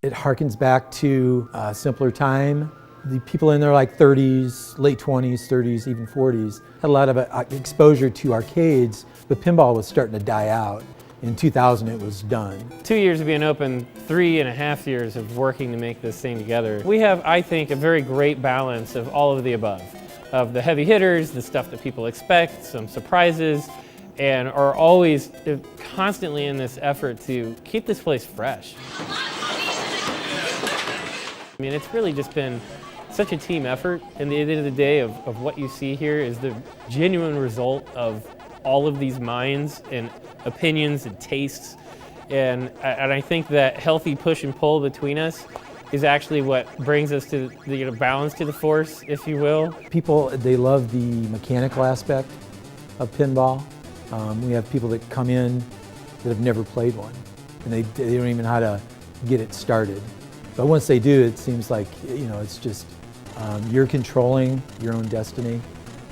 It harkens back to a simpler time. The people in their like 30s, late 20s, 30s, even 40s had a lot of exposure to arcades, but pinball was starting to die out. In 2000 it was done. 2 years of being open, 3.5 years of working to make this thing together. We have, I think, a very great balance of all of the above. Of the heavy hitters, the stuff that people expect, some surprises, and are always constantly in this effort to keep this place fresh. I mean, it's really just been such a team effort, and at the end of the day of what you see here is the genuine result of all of these minds and opinions and tastes, and I think that healthy push and pull between us is actually what brings us to the balance to the force, if you will. People, they love the mechanical aspect of pinball. We have people that come in that have never played one, and they don't even know how to get it started. But once they do, it seems like, it's just you're controlling your own destiny,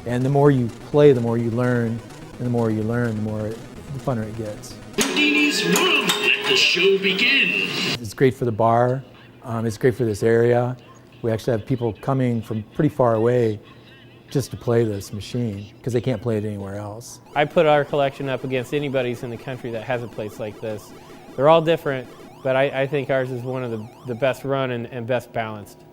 and the more you play, the more you learn, and the more you learn, the funner it gets. Houdini's World, let the show begin. It's great for the bar. It's great for this area. We actually have people coming from pretty far away just to play this machine because they can't play it anywhere else. I put our collection up against anybody's in the country that has a place like this. They're all different, but I think ours is one of the best run and best balanced.